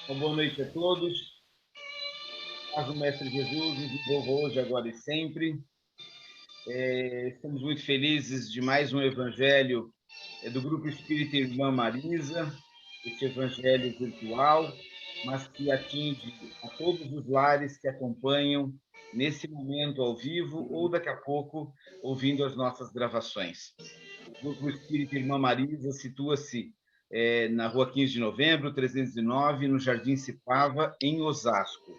Uma boa noite a todos. Paz do Mestre Jesus nos envolva hoje, agora e sempre. Estamos muito felizes de mais um evangelho do Grupo Espírita Irmã Marisa, este evangelho virtual, mas que atinge a todos os lares que acompanham nesse momento ao vivo ou daqui a pouco ouvindo as nossas gravações. O Grupo Espírita Irmã Marisa situa-se na Rua 15 de Novembro, 309, no Jardim Cipava, em Osasco.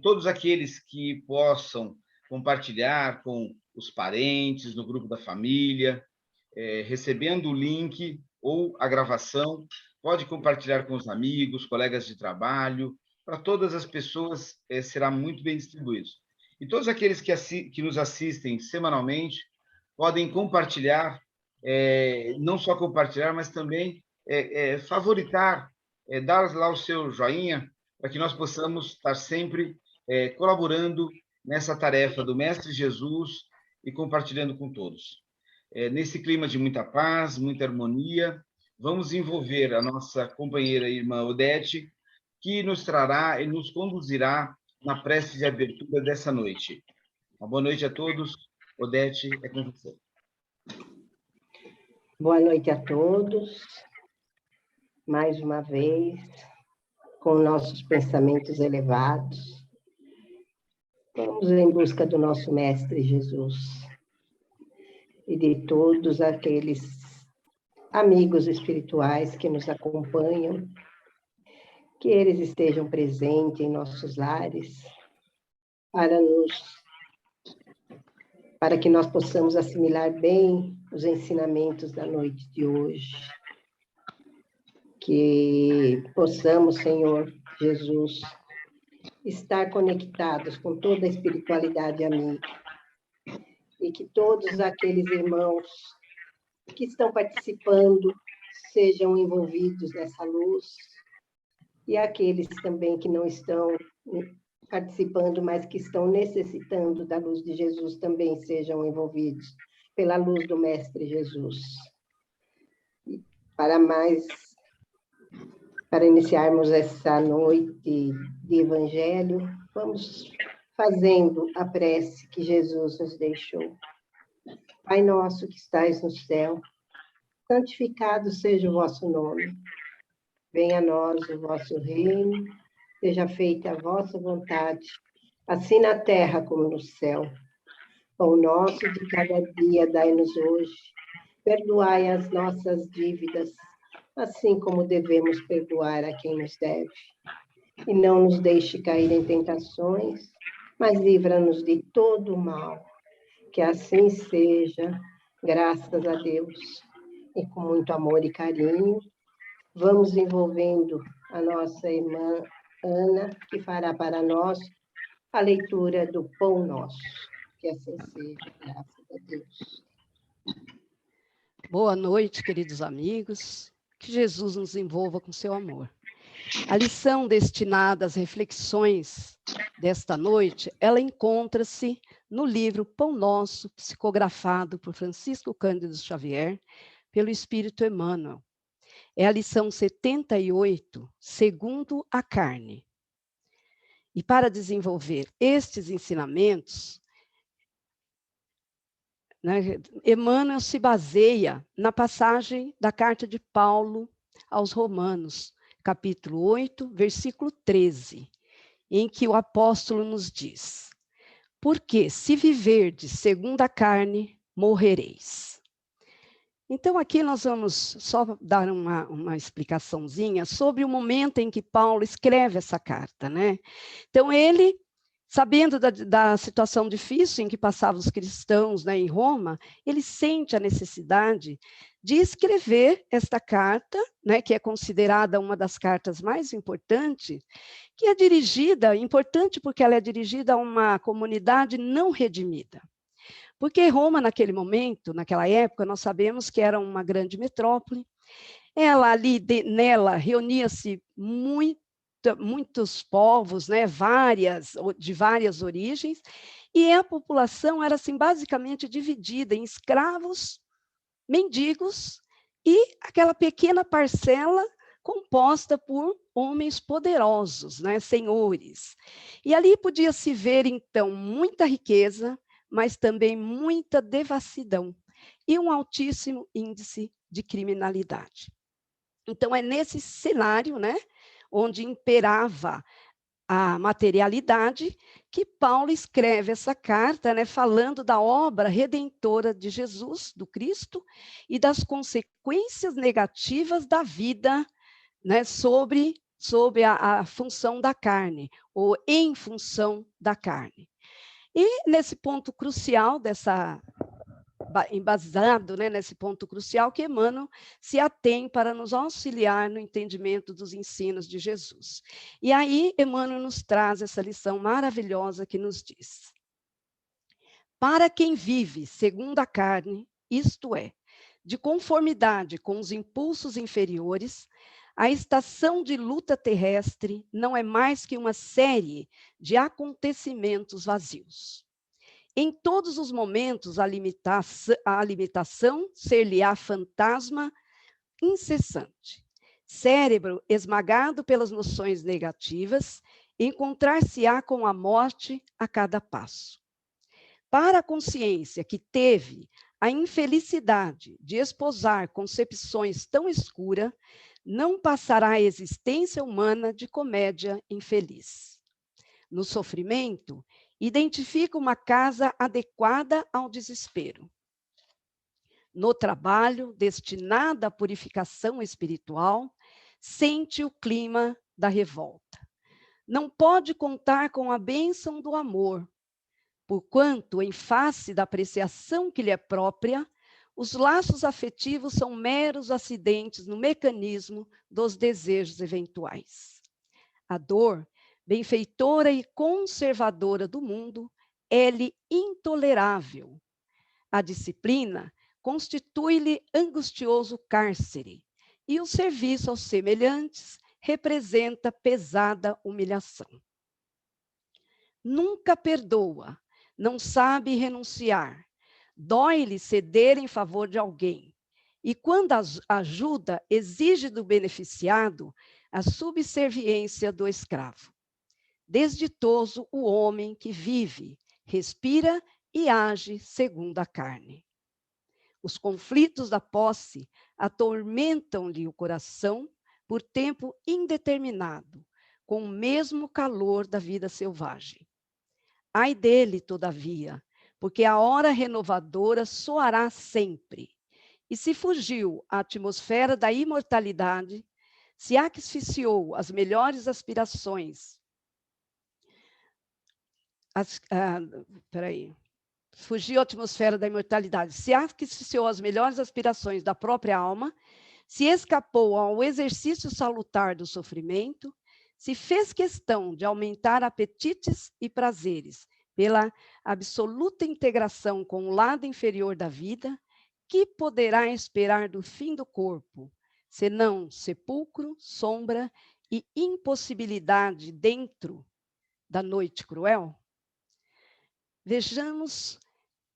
Todos aqueles que possam compartilhar com os parentes, no grupo da família, recebendo o link ou a gravação, pode compartilhar com os amigos, colegas de trabalho, para todas as pessoas será muito bem distribuído. E todos aqueles que nos assistem semanalmente podem compartilhar, não só compartilhar, mas também favoritar, dar lá o seu joinha, para que nós possamos estar sempre colaborando nessa tarefa do Mestre Jesus e compartilhando com todos. Nesse clima de muita paz, muita harmonia, vamos envolver a nossa companheira e irmã Odete, que nos trará e nos conduzirá na prece de abertura dessa noite. Uma boa noite a todos. Odete, é com você. Boa noite a todos. Mais uma vez, com nossos pensamentos elevados, vamos em busca do nosso Mestre Jesus e de todos aqueles amigos espirituais que nos acompanham, que eles estejam presentes em nossos lares, para que nós possamos assimilar bem os ensinamentos da noite de hoje. Que possamos, Senhor Jesus, estar conectados com toda a espiritualidade amiga. E que todos aqueles irmãos que estão participando sejam envolvidos nessa luz. E aqueles também que não estão participando, mas que estão necessitando da luz de Jesus, também sejam envolvidos pela luz do Mestre Jesus. E para iniciarmos essa noite de Evangelho, vamos fazendo a prece que Jesus nos deixou. Pai nosso que estais no céu, santificado seja o vosso nome. Venha a nós o vosso reino, seja feita a vossa vontade, assim na terra como no céu. Pão nosso de cada dia dai-nos hoje, perdoai as nossas dívidas, assim como devemos perdoar a quem nos deve. E não nos deixe cair em tentações, mas livra-nos de todo o mal. Que assim seja, graças a Deus. E com muito amor e carinho, vamos envolvendo a nossa irmã Ana, que fará para nós a leitura do Pão Nosso. Que assim seja, graças a Deus. Boa noite, queridos amigos. Que Jesus nos envolva com seu amor. A lição destinada às reflexões desta noite, ela encontra-se no livro Pão Nosso, psicografado por Francisco Cândido Xavier, pelo Espírito Emmanuel. É a lição 78, segundo a carne. E para desenvolver estes ensinamentos, Emmanuel se baseia na passagem da carta de Paulo aos Romanos, capítulo 8, versículo 13, em que o apóstolo nos diz: porque se viverdes segundo a carne, morrereis. Então aqui nós vamos só dar uma explicaçãozinha sobre o momento em que Paulo escreve essa carta, né? Então ele, sabendo da situação difícil em que passavam os cristãos, né, em Roma, ele sente a necessidade de escrever esta carta, né, que é considerada uma das cartas mais importantes, que é importante porque ela é dirigida a uma comunidade não redimida. Porque Roma, naquele momento, naquela época, nós sabemos que era uma grande metrópole. Nela reunia-se muitos povos, né, de várias origens, e a população era assim, basicamente dividida em escravos, mendigos e aquela pequena parcela composta por homens poderosos, né, senhores. E ali podia-se ver, então, muita riqueza, mas também muita devassidão e um altíssimo índice de criminalidade. Então, é nesse cenário, né, onde imperava a materialidade, que Paulo escreve essa carta, né, falando da obra redentora de Jesus, do Cristo, e das consequências negativas da vida, né, sobre a função da carne, ou em função da carne. E nesse ponto crucial embasado, né, nesse ponto crucial, que Emmanuel se atém para nos auxiliar no entendimento dos ensinos de Jesus. E aí, Emmanuel nos traz essa lição maravilhosa que nos diz: para quem vive segundo a carne, isto é, de conformidade com os impulsos inferiores, a estação de luta terrestre não é mais que uma série de acontecimentos vazios. Em todos os momentos, a limitação ser-lhe-á fantasma incessante. Cérebro esmagado pelas noções negativas, encontrar-se-á com a morte a cada passo. Para a consciência que teve a infelicidade de esposar concepções tão escuras, não passará a existência humana de comédia infeliz. No sofrimento, identifica uma casa adequada ao desespero. No trabalho, destinada à purificação espiritual, sente o clima da revolta. Não pode contar com a bênção do amor, porquanto, em face da apreciação que lhe é própria, os laços afetivos são meros acidentes no mecanismo dos desejos eventuais. A dor, benfeitora e conservadora do mundo, é-lhe intolerável. A disciplina constitui-lhe angustioso cárcere, e o serviço aos semelhantes representa pesada humilhação. Nunca perdoa, não sabe renunciar, dói-lhe ceder em favor de alguém, e quando ajuda, exige do beneficiado a subserviência do escravo. Desditoso o homem que vive, respira e age segundo a carne. Os conflitos da posse atormentam-lhe o coração por tempo indeterminado, com o mesmo calor da vida selvagem. Ai dele, todavia, porque a hora renovadora soará sempre. E se fugiu à atmosfera da imortalidade, se asfixiou as melhores aspirações, fugiu à atmosfera da imortalidade, se asfixiou as melhores aspirações da própria alma, se escapou ao exercício salutar do sofrimento, se fez questão de aumentar apetites e prazeres pela absoluta integração com o lado inferior da vida, que poderá esperar do fim do corpo, senão sepulcro, sombra e impossibilidade dentro da noite cruel? Vejamos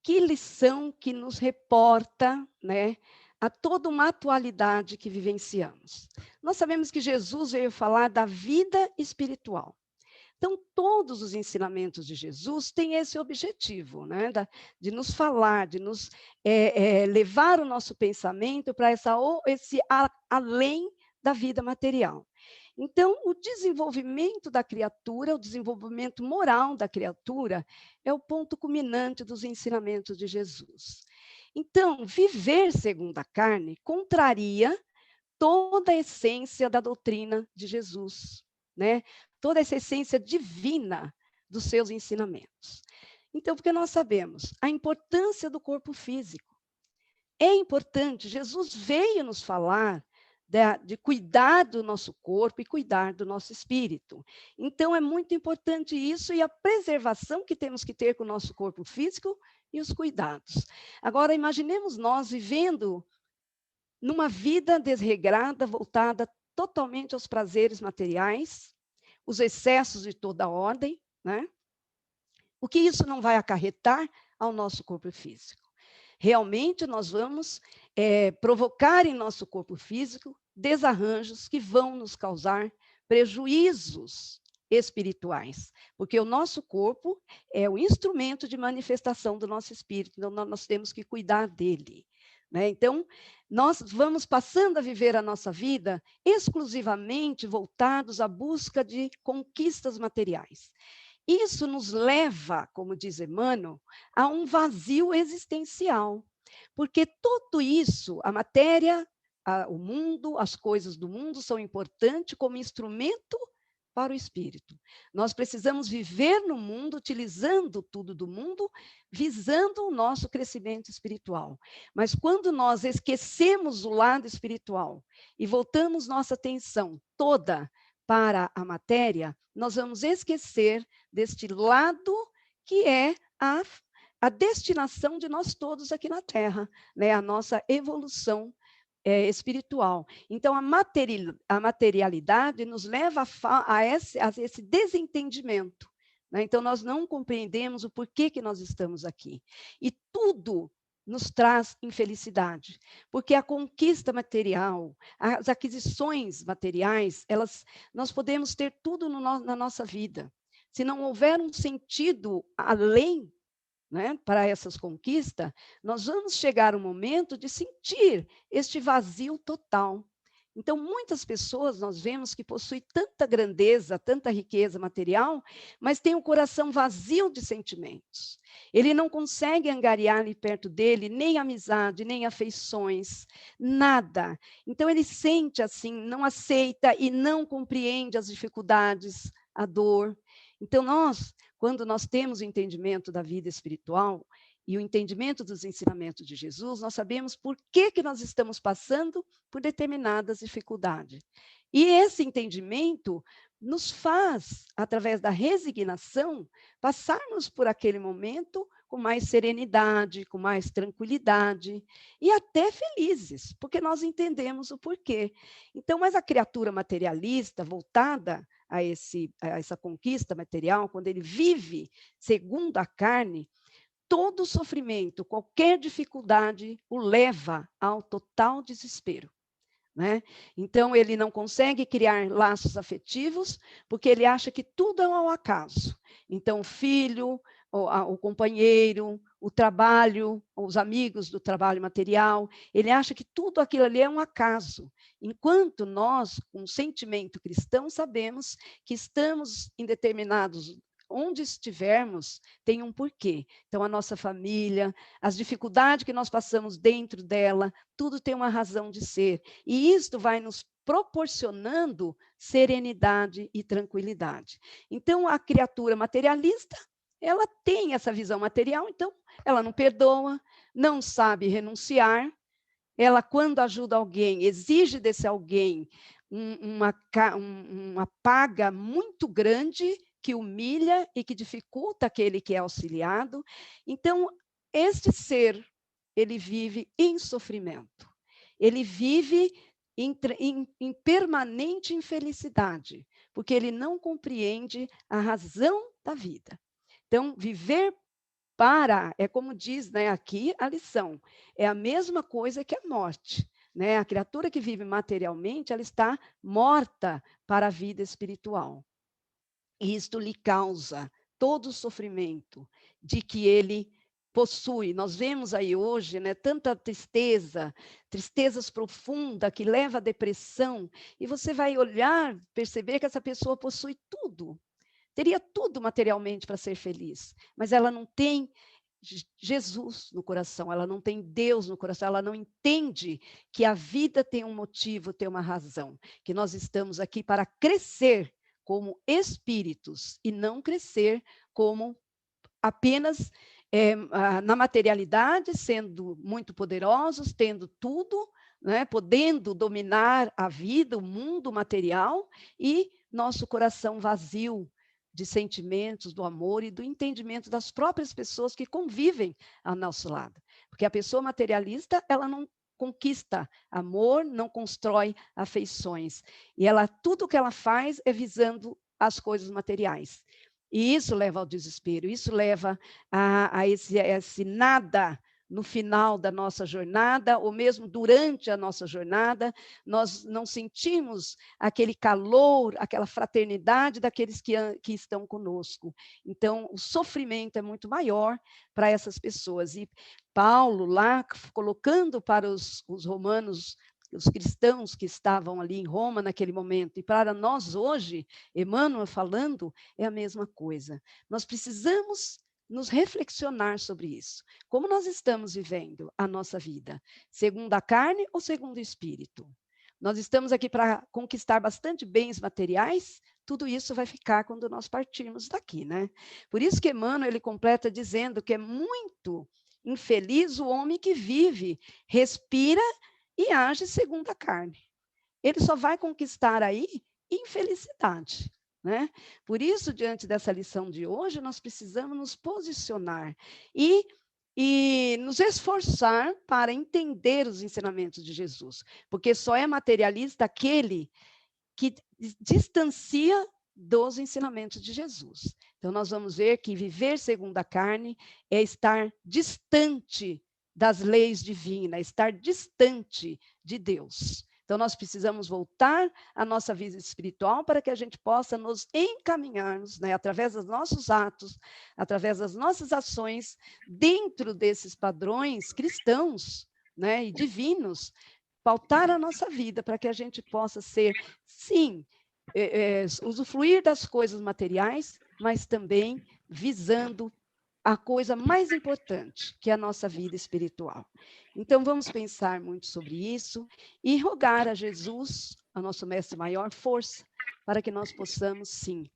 que lição que nos reporta, né, a toda uma atualidade que vivenciamos. Nós sabemos que Jesus veio falar da vida espiritual. Então, todos os ensinamentos de Jesus têm esse objetivo, né, de nos falar, de nos levar o nosso pensamento para esse além da vida material. Então, o desenvolvimento da criatura, o desenvolvimento moral da criatura, é o ponto culminante dos ensinamentos de Jesus. Então, viver segundo a carne contraria toda a essência da doutrina de Jesus, né? Toda essa essência divina dos seus ensinamentos. Então, porque nós sabemos a importância do corpo físico. É importante, Jesus veio nos falar de cuidar do nosso corpo e cuidar do nosso espírito. Então, é muito importante isso e a preservação que temos que ter com o nosso corpo físico e os cuidados. Agora, imaginemos nós vivendo numa vida desregrada, voltada totalmente aos prazeres materiais, os excessos de toda ordem, né? O que isso não vai acarretar ao nosso corpo físico? Realmente, nós vamos provocar em nosso corpo físico desarranjos que vão nos causar prejuízos espirituais, porque o nosso corpo é o instrumento de manifestação do nosso espírito, então nós temos que cuidar dele, né? Então, nós vamos passando a viver a nossa vida exclusivamente voltados à busca de conquistas materiais. Isso nos leva, como diz Emmanuel, a um vazio existencial, porque tudo isso, a matéria, o mundo, as coisas do mundo são importantes como instrumento para o espírito. Nós precisamos viver no mundo, utilizando tudo do mundo, visando o nosso crescimento espiritual. Mas quando nós esquecemos o lado espiritual e voltamos nossa atenção toda para a matéria, nós vamos esquecer deste lado que é a destinação de nós todos aqui na Terra, né? A nossa evolução espiritual. Então, a materialidade nos leva a esse desentendimento, né? Então, nós não compreendemos o porquê que nós estamos aqui. E tudo nos traz infelicidade, porque a conquista material, as aquisições materiais, nós podemos ter tudo na nossa vida. Se não houver um sentido além, né, para essas conquistas, nós vamos chegar um momento de sentir este vazio total. Então, muitas pessoas nós vemos que possuem tanta grandeza, tanta riqueza material, mas tem um coração vazio de sentimentos. Ele não consegue angariar ali perto dele nem amizade, nem afeições, nada. Então, ele sente assim, não aceita e não compreende as dificuldades, a dor. Então, quando nós temos o entendimento da vida espiritual e o entendimento dos ensinamentos de Jesus, nós sabemos por que nós estamos passando por determinadas dificuldades. E esse entendimento nos faz, através da resignação, passarmos por aquele momento com mais serenidade, com mais tranquilidade e até felizes, porque nós entendemos o porquê. Então, mas a criatura materialista, voltada a essa conquista material, quando ele vive segundo a carne, todo sofrimento, qualquer dificuldade o leva ao total desespero, né? Então, ele não consegue criar laços afetivos, porque ele acha que tudo é um acaso. Então, o filho, o companheiro, o trabalho, os amigos do trabalho material, ele acha que tudo aquilo ali é um acaso. Enquanto nós, com sentimento cristão, sabemos que estamos em determinados onde estivermos, tem um porquê. Então, a nossa família, as dificuldades que nós passamos dentro dela, tudo tem uma razão de ser. E isto vai nos proporcionando serenidade e tranquilidade. Então, a criatura materialista, ela tem essa visão material, então, ela não perdoa, não sabe renunciar. Ela, quando ajuda alguém, exige desse alguém uma paga muito grande, que humilha e que dificulta aquele que é auxiliado. Então, este ser, ele vive em sofrimento. Ele vive em permanente infelicidade, porque ele não compreende a razão da vida. Então, viver é como diz, né, aqui a lição, é a mesma coisa que a morte. Né? A criatura que vive materialmente, ela está morta para a vida espiritual. E isto lhe causa todo o sofrimento de que ele possui. Nós vemos aí hoje, né, tanta tristezas profundas que leva à depressão, e você vai olhar, perceber que essa pessoa possui tudo. Teria tudo materialmente para ser feliz, mas ela não tem Jesus no coração, ela não tem Deus no coração, ela não entende que a vida tem um motivo, tem uma razão, que nós estamos aqui para crescer como espíritos e não crescer como apenas na materialidade, sendo muito poderosos, tendo tudo, né, podendo dominar a vida, o mundo material, e nosso coração vazio de sentimentos, do amor e do entendimento das próprias pessoas que convivem ao nosso lado. Porque a pessoa materialista, ela não conquista amor, não constrói afeições. E tudo que ela faz é visando as coisas materiais. E isso leva ao desespero, isso leva a esse nada no final da nossa jornada, ou mesmo durante a nossa jornada, nós não sentimos aquele calor, aquela fraternidade daqueles que estão conosco. Então, o sofrimento é muito maior para essas pessoas. E Paulo, lá, colocando para os romanos, os cristãos que estavam ali em Roma naquele momento, e para nós hoje, Emmanuel falando, é a mesma coisa. Nós precisamos nos reflexionar sobre isso. Como nós estamos vivendo a nossa vida? Segundo a carne ou segundo o espírito? Nós estamos aqui para conquistar bastante bens materiais, tudo isso vai ficar quando nós partirmos daqui, né? Por isso que Emmanuel, ele completa dizendo que é muito infeliz o homem que vive, respira e age segundo a carne. Ele só vai conquistar aí infelicidade. Né? Por isso, diante dessa lição de hoje, nós precisamos nos posicionar e nos esforçar para entender os ensinamentos de Jesus, porque só é materialista aquele que distancia dos ensinamentos de Jesus. Então, nós vamos ver que viver segundo a carne é estar distante das leis divinas, estar distante de Deus. Então, nós precisamos voltar à nossa vida espiritual para que a gente possa nos encaminharmos, né, através dos nossos atos, através das nossas ações, dentro desses padrões cristãos, né, e divinos, pautar a nossa vida para que a gente possa ser, sim, usufruir das coisas materiais, mas também visando a coisa mais importante, que é a nossa vida espiritual. Então, vamos pensar muito sobre isso e rogar a Jesus, a nosso mestre maior, força para que nós possamos, sim,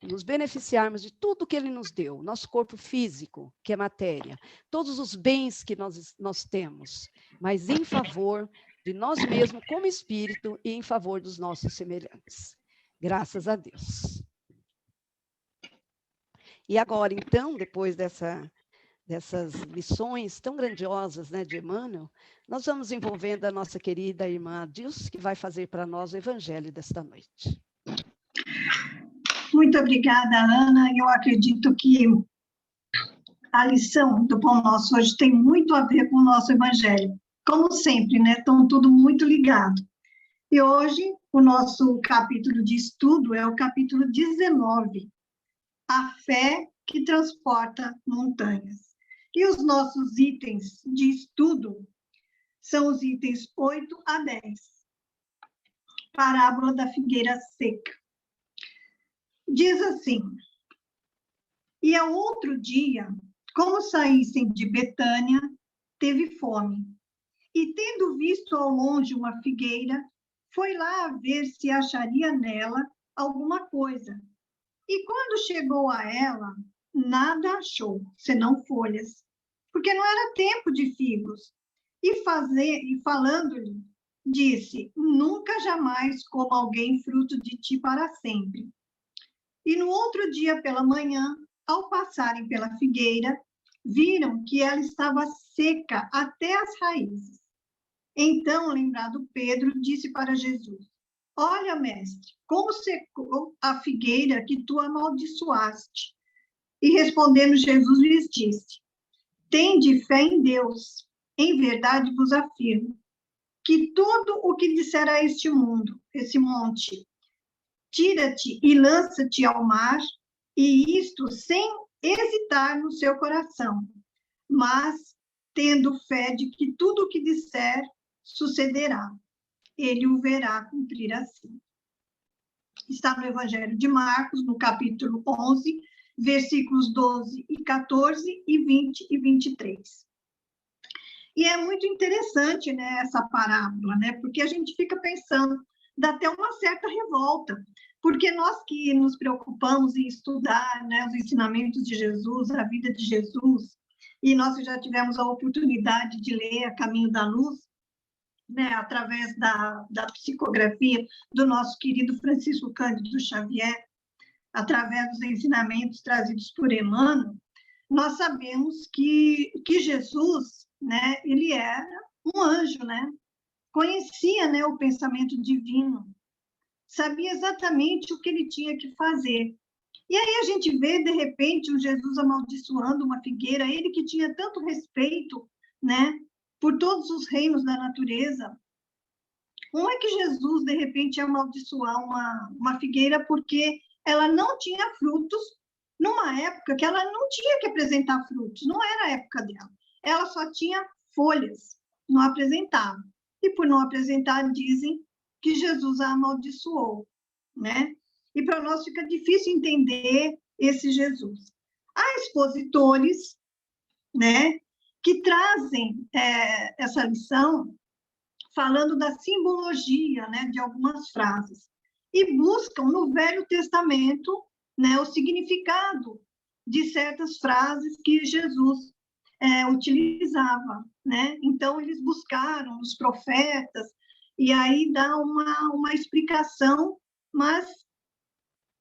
nos beneficiarmos de tudo que ele nos deu, nosso corpo físico, que é matéria, todos os bens que nós temos, mas em favor de nós mesmos como espírito e em favor dos nossos semelhantes. Graças a Deus. E agora, então, depois dessas lições tão grandiosas, né, de Emmanuel, nós vamos envolvendo a nossa querida irmã Adilce, que vai fazer para nós o evangelho desta noite. Muito obrigada, Ana. Eu acredito que a lição do Pão Nosso hoje tem muito a ver com o nosso evangelho. Como sempre, né? Estão tudo muito ligado. E hoje, o nosso capítulo de estudo é o capítulo 19, a fé que transporta montanhas. E os nossos itens de estudo são os itens 8 a 10. Parábola da figueira seca. Diz assim: e ao outro dia, como saíssem de Betânia, teve fome. E tendo visto ao longe uma figueira, foi lá ver se acharia nela alguma coisa. E quando chegou a ela, nada achou, senão folhas, porque não era tempo de figos. E falando-lhe, disse: nunca jamais coma alguém fruto de ti para sempre. E no outro dia pela manhã, ao passarem pela figueira, viram que ela estava seca até as raízes. Então, lembrado Pedro, disse para Jesus: olha, mestre, como secou a figueira que tu amaldiçoaste. E respondendo Jesus lhes disse: tende fé em Deus. Em verdade vos afirmo que tudo o que disser a este mundo, esse monte, tira-te e lança-te ao mar, e isto sem hesitar no seu coração, mas tendo fé de que tudo o que disser sucederá. Ele o verá cumprir assim. Está no Evangelho de Marcos, no capítulo 11, versículos 12 e 14, e 20 e 23. E é muito interessante, né, essa parábola, né, porque a gente fica pensando, dá até uma certa revolta, porque nós que nos preocupamos em estudar, né, os ensinamentos de Jesus, a vida de Jesus, e nós já tivemos a oportunidade de ler A Caminho da Luz, né, através da psicografia do nosso querido Francisco Cândido Xavier, através dos ensinamentos trazidos por Emmanuel, nós sabemos que Jesus, né, ele era um anjo, né? Conhecia, né, o pensamento divino, sabia exatamente o que ele tinha que fazer. E aí a gente vê, de repente, um Jesus amaldiçoando uma figueira, ele que tinha tanto respeito né, por todos os reinos da natureza. Como é que Jesus, de repente, ia amaldiçoar uma figueira porque ela não tinha frutos numa época que ela não tinha que apresentar frutos, não era a época dela. Ela só tinha folhas, não apresentava. E por não apresentar, dizem que Jesus a amaldiçoou, né? E para nós fica difícil entender esse Jesus. Há expositores, né, que trazem essa lição falando da simbologia, né, de algumas frases e buscam no Velho Testamento, né, o significado de certas frases que Jesus utilizava, né? Então eles buscaram os profetas e aí dá uma explicação, mas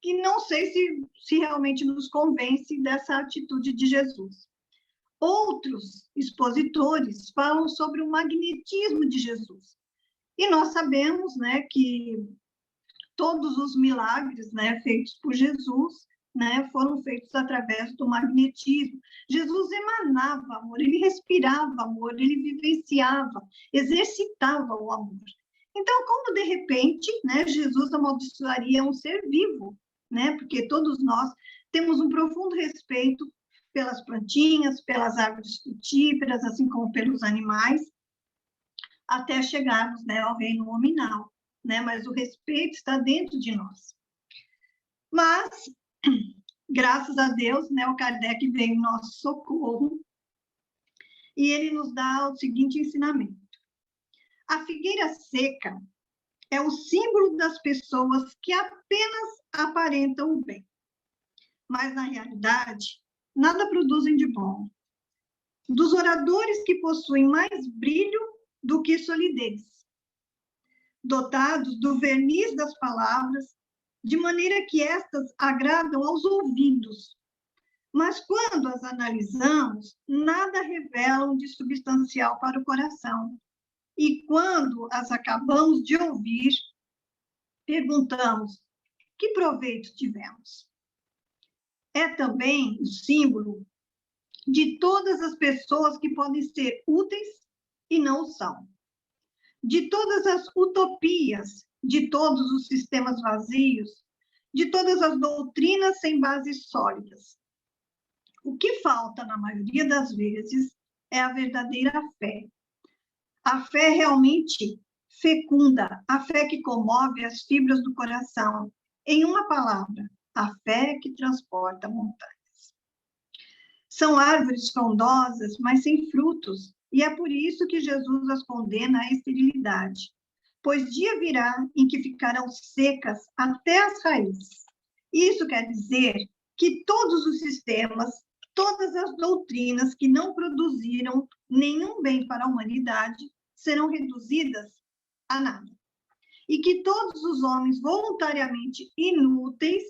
que não sei se realmente nos convence dessa atitude de Jesus. Outros expositores falam sobre o magnetismo de Jesus. E nós sabemos, né, que todos os milagres, né, feitos por Jesus, né, foram feitos através do magnetismo. Jesus emanava amor, ele respirava amor, ele vivenciava, exercitava o amor. Então, como de repente, né, Jesus amaldiçoaria um ser vivo, né, porque todos nós temos um profundo respeito pelas plantinhas, pelas árvores frutíferas, assim como pelos animais, até chegarmos, né, ao reino nominal, né? Mas o respeito está dentro de nós. Mas, graças a Deus, né, o Kardec veio em nosso socorro e ele nos dá o seguinte ensinamento. A figueira seca é o símbolo das pessoas que apenas aparentam o bem, mas, na realidade, nada produzem de bom. Dos oradores que possuem mais brilho do que solidez, dotados do verniz das palavras, de maneira que estas agradam aos ouvidos, mas quando as analisamos, nada revelam de substancial para o coração. E quando as acabamos de ouvir, perguntamos: que proveito tivemos? É também o símbolo de todas as pessoas que podem ser úteis e não o são. De todas as utopias, de todos os sistemas vazios, de todas as doutrinas sem bases sólidas. O que falta, na maioria das vezes, é a verdadeira fé. A fé realmente fecunda, a fé que comove as fibras do coração. Em uma palavra, a fé que transporta montanhas. São árvores frondosas, mas sem frutos, e é por isso que Jesus as condena à esterilidade. Pois dia virá em que ficarão secas até as raízes. Isso quer dizer que todos os sistemas, todas as doutrinas que não produziram nenhum bem para a humanidade serão reduzidas a nada. E que todos os homens voluntariamente inúteis,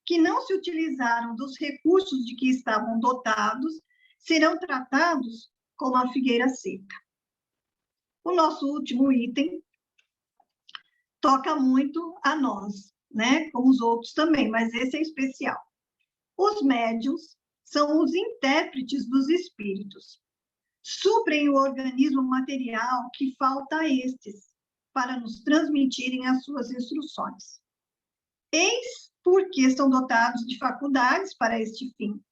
que não se utilizaram dos recursos de que estavam dotados, serão tratados como a figueira seca. O nosso último item toca muito a nós, né? Como os outros também, mas esse é especial. Os médiuns são os intérpretes dos espíritos. Suprem o organismo material que falta a estes, para nos transmitirem as suas instruções. Eis porque são dotados de faculdades para este fim.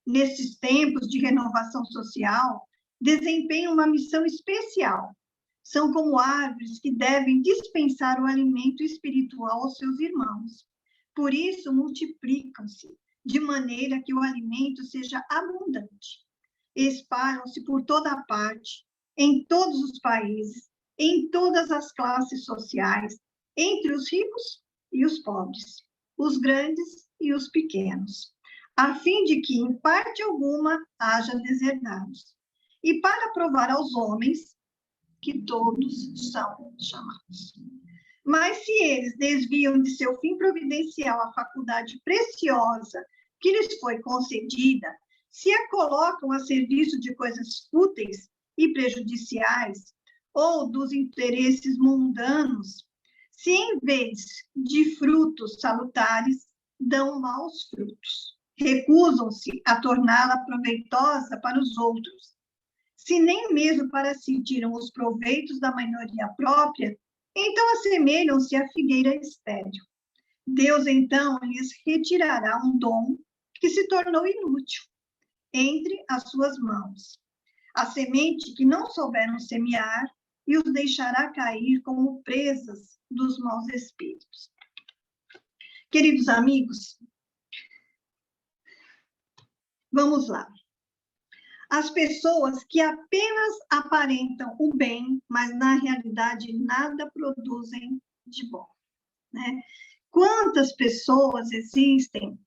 Nestes tempos de renovação social, desempenham uma missão especial. São como árvores que devem dispensar o alimento espiritual aos seus irmãos. Por isso, multiplicam-se, de maneira que o alimento seja abundante. Espalham-se por toda a parte, em todos os países, em todas as classes sociais, entre os ricos e os pobres, os grandes e os pequenos, a fim de que, em parte alguma, haja deserdados. E para provar aos homens que todos são chamados. Mas se eles desviam de seu fim providencial a faculdade preciosa que lhes foi concedida, se a colocam a serviço de coisas fúteis e prejudiciais, ou dos interesses mundanos, se em vez de frutos salutares, dão maus frutos, recusam-se a torná-la proveitosa para os outros, Se nem mesmo para si tiram os proveitos da maioria própria, então assemelham-se à figueira estéril. Deus, então, lhes retirará um dom que se tornou inútil entre as suas mãos. A semente que não souberam semear e os deixará cair como presas dos maus espíritos. Queridos amigos, vamos lá. As pessoas que apenas aparentam o bem, mas na realidade nada produzem de bom, né? Quantas pessoas existem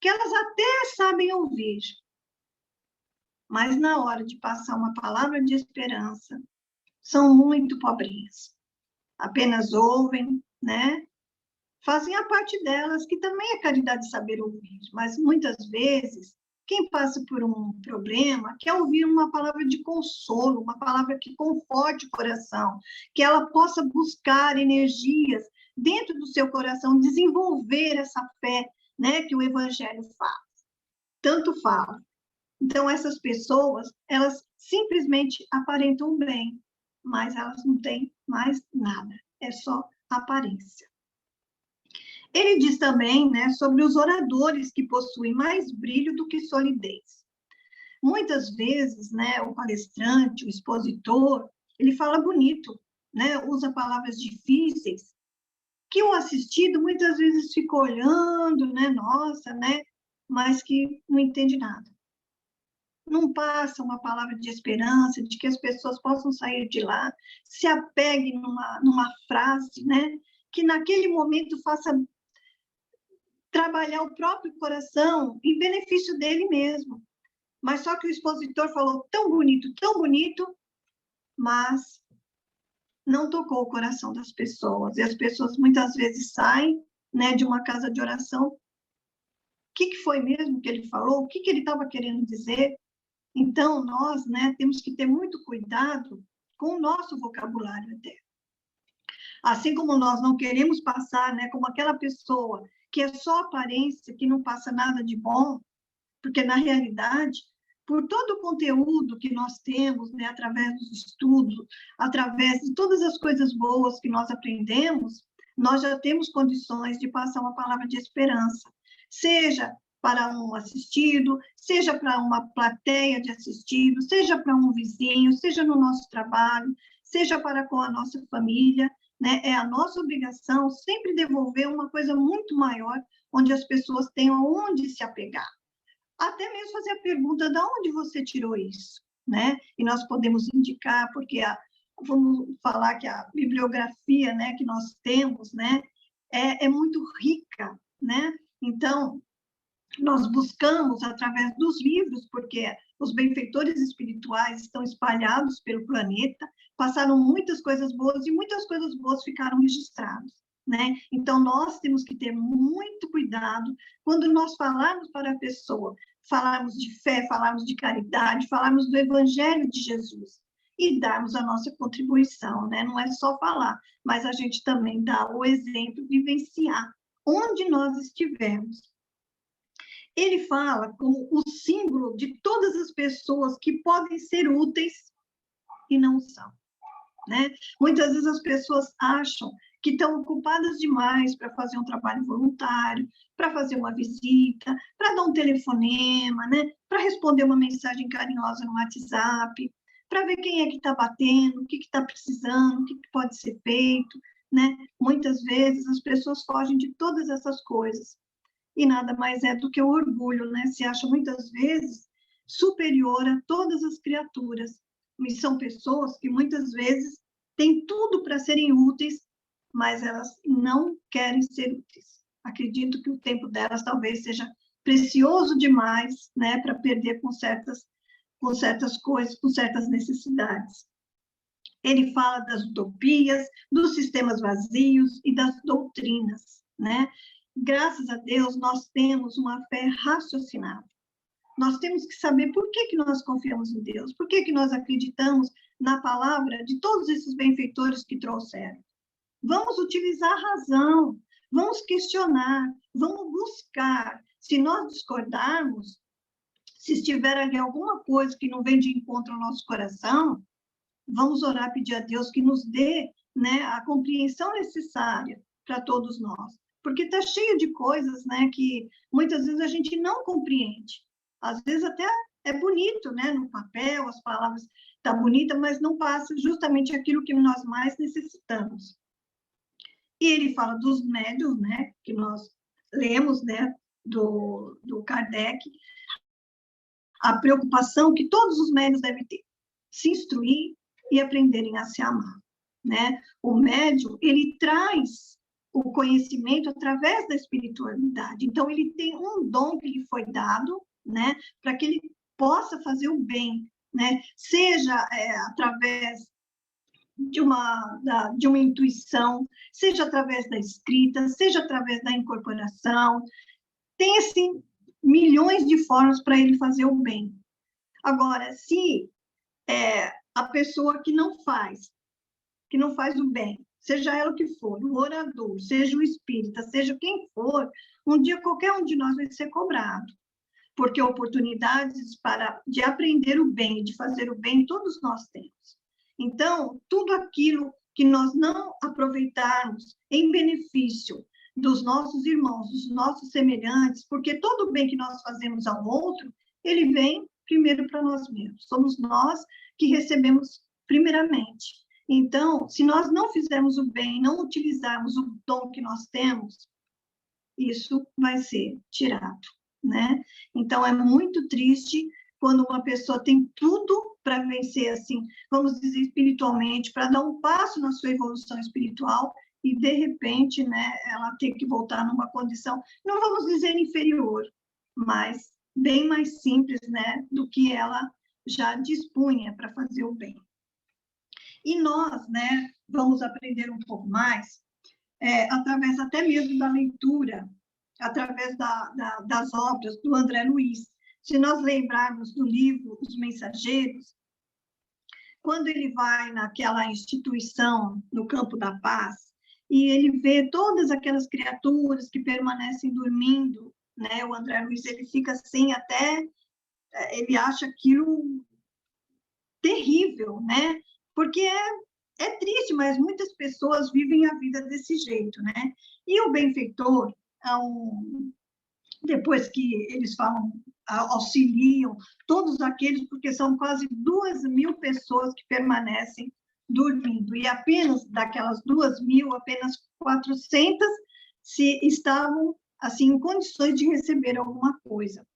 que elas até sabem ouvir, mas na hora de passar uma palavra de esperança, são muito pobrinhas. Apenas ouvem, né? Fazem a parte delas, que também é caridade de saber ouvir, mas muitas vezes, quem passa por um problema quer ouvir uma palavra de consolo, uma palavra que conforte o coração, que ela possa buscar energias dentro do seu coração, desenvolver essa fé, né, que o Evangelho faz. Tanto fala. Então, essas pessoas, elas simplesmente aparentam bem, mas elas não têm mais nada, é só aparência. Ele diz também, né, sobre os oradores que possuem mais brilho do que solidez. Muitas vezes, né, o palestrante, o expositor, ele fala bonito, né, usa palavras difíceis, que o assistido muitas vezes fica olhando, né, nossa, né, mas que não entende nada. Não passa uma palavra de esperança, de que as pessoas possam sair de lá, se apegue numa frase, né, que naquele momento faça trabalhar o próprio coração em benefício dele mesmo. Mas só que o expositor falou tão bonito, mas não tocou o coração das pessoas. E as pessoas muitas vezes saem, né, de uma casa de oração. O que foi mesmo que ele falou? O que ele estava querendo dizer? Então, nós, né, temos que ter muito cuidado com o nosso vocabulário até. Assim como nós não queremos passar, né, como aquela pessoa que é só aparência, que não passa nada de bom, porque, na realidade, por todo o conteúdo que nós temos, né, através dos estudos, através de todas as coisas boas que nós aprendemos, nós já temos condições de passar uma palavra de esperança, seja para um assistido, seja para uma plateia de assistidos, seja para um vizinho, seja no nosso trabalho, seja para com a nossa família, né? É a nossa obrigação sempre devolver uma coisa muito maior, onde as pessoas tenham onde se apegar. Até mesmo fazer a pergunta, de onde você tirou isso? Né? E nós podemos indicar, porque vamos falar que a bibliografia, né, que nós temos, né, é muito rica, né? Então, nós buscamos através dos livros, porque os benfeitores espirituais estão espalhados pelo planeta, passaram muitas coisas boas e muitas coisas boas ficaram registradas, né? Então, nós temos que ter muito cuidado quando nós falarmos para a pessoa, falarmos de fé, falarmos de caridade, falarmos do Evangelho de Jesus e darmos a nossa contribuição, né? Não é só falar, mas a gente também dá o exemplo, vivenciar onde nós estivermos. Ele fala como o símbolo de todas as pessoas que podem ser úteis e não são, né? Muitas vezes as pessoas acham que estão ocupadas demais para fazer um trabalho voluntário, para fazer uma visita, para dar um telefonema, né? Para responder uma mensagem carinhosa no WhatsApp, para ver quem é que está batendo, o que está precisando, o que pode ser feito, né? Muitas vezes as pessoas fogem de todas essas coisas. E nada mais é do que o orgulho, né? Se acha muitas vezes superior a todas as criaturas. E são pessoas que muitas vezes têm tudo para serem úteis, mas elas não querem ser úteis. Acredito que o tempo delas talvez seja precioso demais, né, para perder com certas coisas, com certas necessidades. Ele fala das utopias, dos sistemas vazios e das doutrinas, né? Graças a Deus, nós temos uma fé raciocinada. Nós temos que saber por que nós confiamos em Deus, por que nós acreditamos na palavra de todos esses benfeitores que trouxeram. Vamos utilizar a razão, vamos questionar, vamos buscar. Se nós discordarmos, Se estiver ali alguma coisa que não vem de encontro ao nosso coração, vamos orar, pedir a Deus que nos dê, né, a compreensão necessária para todos nós. Porque está cheio de coisas, né, que muitas vezes a gente não compreende. Às vezes até é bonito, né, no papel, as palavras estão bonitas, mas não passa justamente aquilo que nós mais necessitamos. E ele fala dos médiuns, né, que nós lemos, né, do Kardec, a preocupação que todos os médiuns devem ter, se instruir e aprenderem a se amar, né? O médium, ele traz o conhecimento através da espiritualidade, então ele tem um dom que lhe foi dado, né, para que ele possa fazer o bem, né, seja através de uma intuição, seja através da escrita, seja através da incorporação, tem, assim, milhões de formas para ele fazer o bem. Agora, se a pessoa que não faz o bem, seja ela o que for, o orador, seja o espírita, seja quem for, um dia qualquer um de nós vai ser cobrado, porque oportunidades de aprender o bem, de fazer o bem, todos nós temos. Então, tudo aquilo que nós não aproveitarmos em benefício dos nossos irmãos, dos nossos semelhantes, porque todo o bem que nós fazemos ao outro, ele vem primeiro para nós mesmos. Somos nós que recebemos primeiramente. Então, se nós não fizermos o bem, não utilizarmos o dom que nós temos, isso vai ser tirado, né? Então, é muito triste quando uma pessoa tem tudo para vencer, assim, vamos dizer, espiritualmente, para dar um passo na sua evolução espiritual, e, de repente, né, ela ter que voltar numa condição, não vamos dizer inferior, mas bem mais simples, né, do que ela já dispunha para fazer o bem. E nós, né, vamos aprender um pouco mais, através até mesmo da leitura, através das obras do André Luiz. Se nós lembrarmos do livro Os Mensageiros, quando ele vai naquela instituição no Campo da Paz, e ele vê todas aquelas criaturas que permanecem dormindo, né? O André Luiz, ele fica assim até, ele acha aquilo terrível, né? Porque é triste, mas muitas pessoas vivem a vida desse jeito, né? E o benfeitor, depois que eles falam, auxiliam todos aqueles, porque são quase 2.000 pessoas que permanecem dormindo, e apenas daquelas 2.000, apenas 400 estavam, assim, em condições de receber alguma coisa.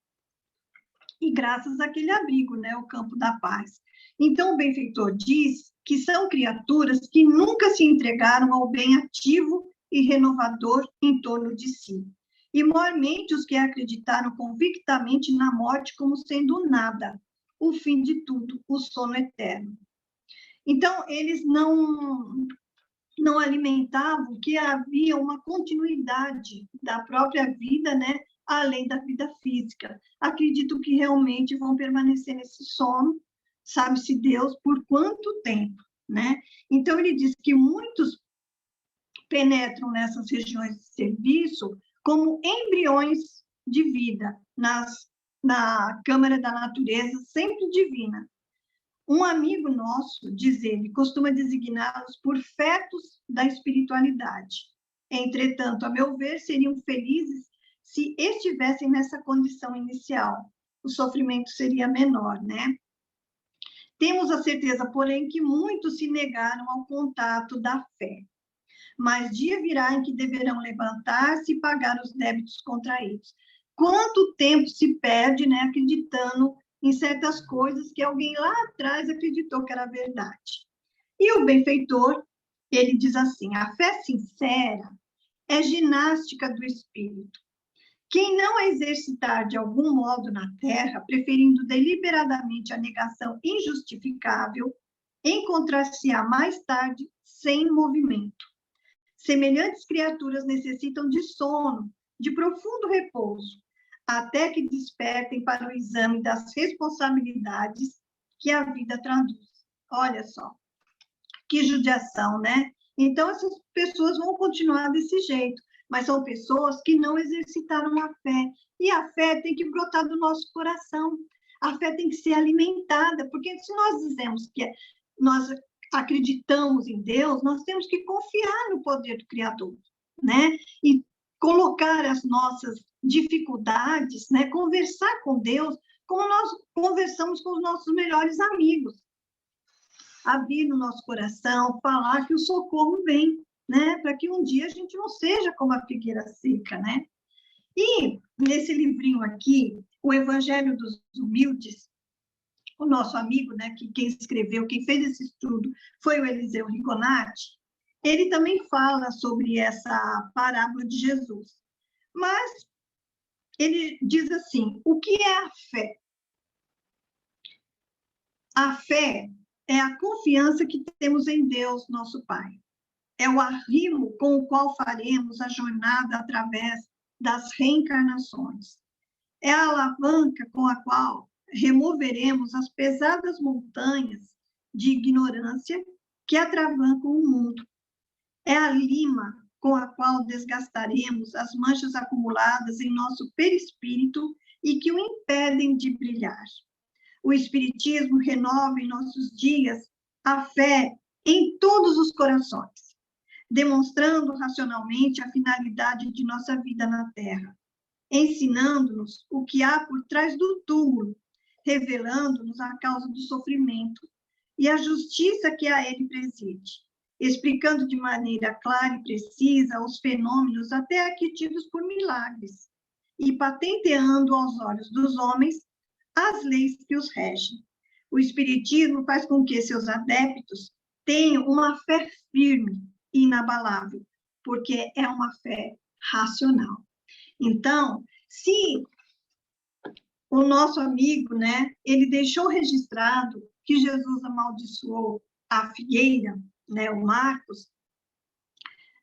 E graças àquele abrigo, né, o Campo da Paz. Então, o benfeitor diz que são criaturas que nunca se entregaram ao bem ativo e renovador em torno de si. E, maiormente, os que acreditaram convictamente na morte como sendo nada, o fim de tudo, o sono eterno. Então, eles não alimentavam que havia uma continuidade da própria vida, né, além da vida física. Acredito que realmente vão permanecer nesse sono, sabe-se Deus por quanto tempo, né? Então, ele diz que muitos penetram nessas regiões de serviço como embriões de vida na Câmara da Natureza, sempre divina. Um amigo nosso, diz ele, costuma designá-los por fetos da espiritualidade. Entretanto, a meu ver, seriam felizes se estivessem nessa condição inicial. O sofrimento seria menor, né? Temos a certeza, porém, que muitos se negaram ao contato da fé. Mas dia virá em que deverão levantar-se e pagar os débitos contraídos. Quanto tempo se perde, né, acreditando em certas coisas que alguém lá atrás acreditou que era verdade. E o benfeitor, ele diz assim, a fé sincera é ginástica do espírito. Quem não a exercitar de algum modo na terra, preferindo deliberadamente a negação injustificável, encontrar-se-á mais tarde sem movimento. Semelhantes criaturas necessitam de sono, de profundo repouso, até que despertem para o exame das responsabilidades que a vida traduz. Olha só, que judiação, né? Então, essas pessoas vão continuar desse jeito, mas são pessoas que não exercitaram a fé, e a fé tem que brotar do nosso coração. A fé tem que ser alimentada, porque se nós dizemos que nós acreditamos em Deus, nós temos que confiar no poder do Criador, né? E colocar as nossas dificuldades, né? Conversar com Deus como nós conversamos com os nossos melhores amigos. Abrir no nosso coração, falar que o socorro vem, né? Para que um dia a gente não seja como a figueira seca, né? E nesse livrinho aqui, o Evangelho dos Humildes, o nosso amigo, né, que quem escreveu, quem fez esse estudo, foi o Eliseu Rigonati, ele também fala sobre essa parábola de Jesus. Mas ele diz assim, o que é a fé? A fé é a confiança que temos em Deus, nosso Pai. É o arrimo com o qual faremos a jornada através das reencarnações. É a alavanca com a qual removeremos as pesadas montanhas de ignorância que atravancam o mundo. É a lima com a qual desgastaremos as manchas acumuladas em nosso perispírito e que o impedem de brilhar. O Espiritismo renova em nossos dias a fé em todos os corações, demonstrando racionalmente a finalidade de nossa vida na Terra, ensinando-nos o que há por trás do túmulo, revelando-nos a causa do sofrimento e a justiça que a ele preside, explicando de maneira clara e precisa os fenômenos até aqui tidos por milagres, e patenteando aos olhos dos homens as leis que os regem. O Espiritismo faz com que seus adeptos tenham uma fé firme e inabalável, porque é uma fé racional. Então, se o nosso amigo, né, ele deixou registrado que Jesus amaldiçoou a figueira, né, o Marcos,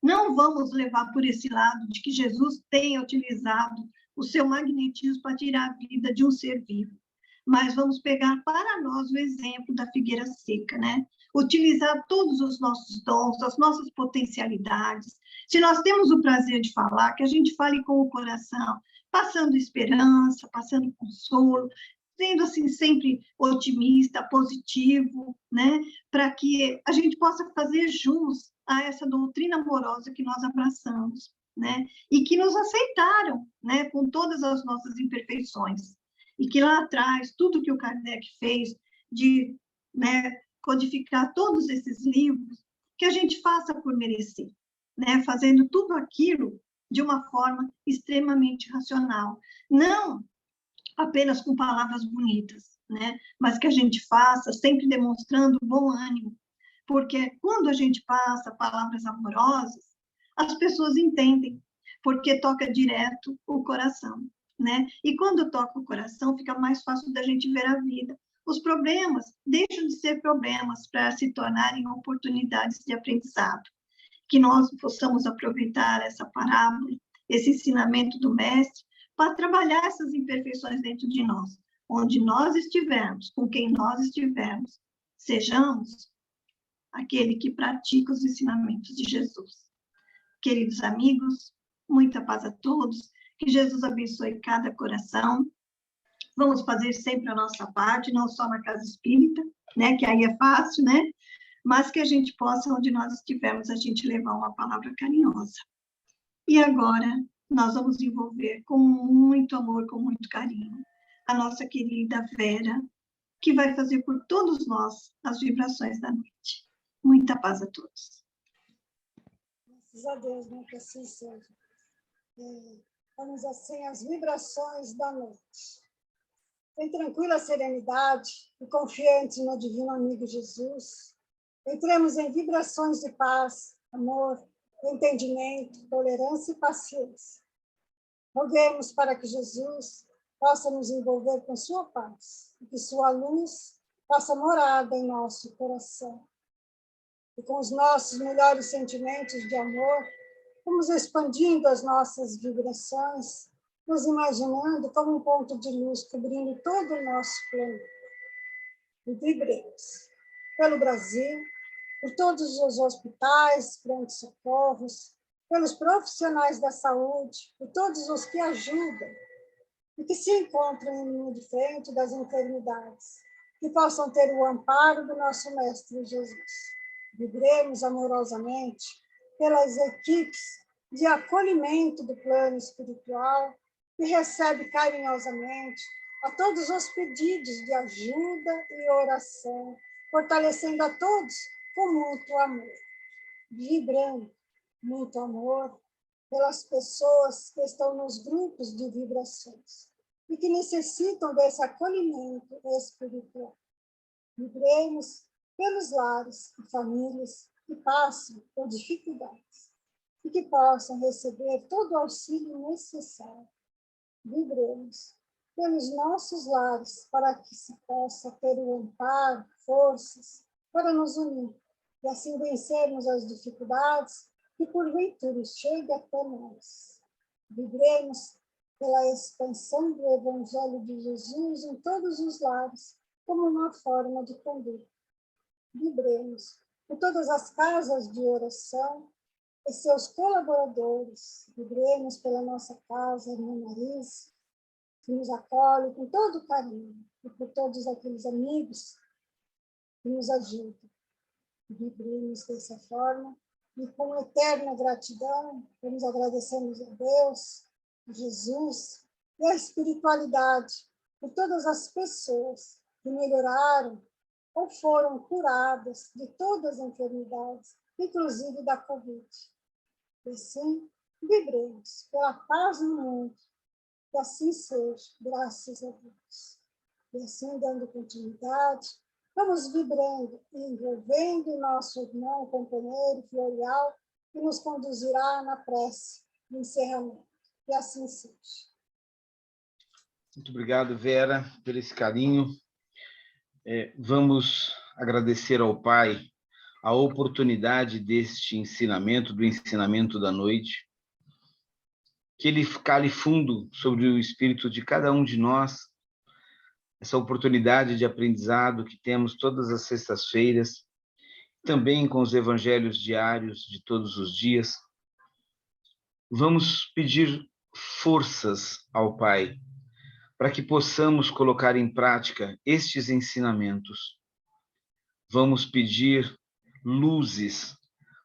não vamos levar por esse lado de que Jesus tenha utilizado o seu magnetismo para tirar a vida de um ser vivo, mas vamos pegar para nós o exemplo da figueira seca, né? Utilizar todos os nossos dons, as nossas potencialidades. Se nós temos o prazer de falar, que a gente fale com o coração, passando esperança, passando consolo, sendo assim sempre otimista, positivo, né? Para que a gente possa fazer jus a essa doutrina amorosa que nós abraçamos, né? E que nos aceitaram, né? Com todas as nossas imperfeições. E que lá atrás, tudo que o Kardec fez de, né, codificar todos esses livros, que a gente faça por merecer, né? Fazendo tudo aquilo de uma forma extremamente racional. Não apenas com palavras bonitas, né? Mas que a gente faça sempre demonstrando bom ânimo, porque quando a gente passa palavras amorosas, as pessoas entendem, porque toca direto o coração, né? E quando toca o coração, fica mais fácil da gente ver a vida. Os problemas deixam de ser problemas para se tornarem oportunidades de aprendizado. Que nós possamos aproveitar essa parábola, esse ensinamento do Mestre, para trabalhar essas imperfeições dentro de nós. Onde nós estivermos, com quem nós estivermos, sejamos aquele que pratica os ensinamentos de Jesus. Queridos amigos, muita paz a todos, que Jesus abençoe cada coração. Vamos fazer sempre a nossa parte, não só na casa espírita, né, que aí é fácil, né, mas que a gente possa, onde nós estivermos, a gente levar uma palavra carinhosa. E agora, nós vamos envolver com muito amor, com muito carinho, a nossa querida Vera, que vai fazer por todos nós as vibrações da noite. Muita paz a todos. Graças a Deus, né, que assim seja. Vamos assim, as vibrações da noite. Em tranquila serenidade e confiante no divino amigo Jesus, entremos em vibrações de paz, amor, entendimento, tolerância e paciência. Roguemos para que Jesus possa nos envolver com sua paz e que sua luz faça morada em nosso coração. E com os nossos melhores sentimentos de amor, vamos expandindo as nossas vibrações, nos imaginando como um ponto de luz cobrindo todo o nosso planeta. E vibremos pelo Brasil, por todos os hospitais, pronto-socorros, pelos profissionais da saúde, por todos os que ajudam e que se encontram em linha de frente das enfermidades, que possam ter o amparo do nosso Mestre Jesus. Vibremos amorosamente pelas equipes de acolhimento do plano espiritual, que recebe carinhosamente a todos os pedidos de ajuda e oração, fortalecendo a todos com muito amor. Vibrando muito amor pelas pessoas que estão nos grupos de vibrações e que necessitam desse acolhimento espiritual. Vibremos pelos lares e famílias que passam por dificuldades e que possam receber todo o auxílio necessário. Vibremos pelos nossos lares para que se possa ter o amparo, forças para nos unir e assim vencermos as dificuldades que porventura chega até nós. Vibremos pela expansão do Evangelho de Jesus em todos os lares, como uma forma de conduta. Vibremos por todas as casas de oração e seus colaboradores. Vibremos pela nossa casa, irmã Marisa, que nos acolhe com todo carinho, e por todos aqueles amigos que nos ajudam. Vibremos dessa forma e com eterna gratidão, vamos agradecemos a Deus, a Jesus e a espiritualidade por todas as pessoas que melhoraram ou foram curadas de todas as enfermidades, inclusive da Covid. E assim, vibremos pela paz no mundo, que assim seja, graças a Deus. E assim, dando continuidade, vamos vibrando e envolvendo o nosso irmão, companheiro, Florial, que nos conduzirá na prece de encerramento. Que assim seja. Muito obrigado, Vera, por esse carinho. Vamos agradecer ao Pai a oportunidade deste ensinamento, do ensinamento da noite, que ele cale fundo sobre o espírito de cada um de nós, essa oportunidade de aprendizado que temos todas as sextas-feiras, também com os evangelhos diários de todos os dias. Vamos pedir forças ao Pai para que possamos colocar em prática estes ensinamentos. Vamos pedir luzes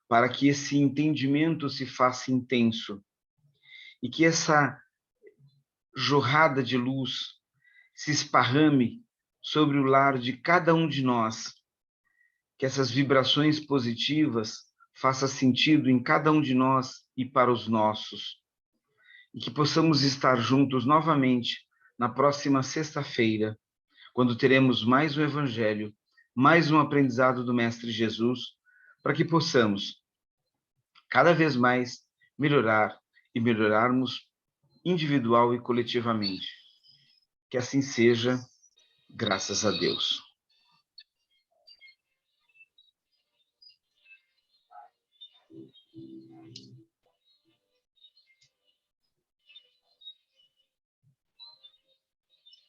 para que esse entendimento se faça intenso e que essa jorrada de luz se esparrame sobre o lar de cada um de nós, que essas vibrações positivas façam sentido em cada um de nós e para os nossos, e que possamos estar juntos novamente na próxima sexta-feira, quando teremos mais um Evangelho, mais um aprendizado do Mestre Jesus, para que possamos cada vez mais melhorar e melhorarmos individual e coletivamente. Que assim seja, graças a Deus.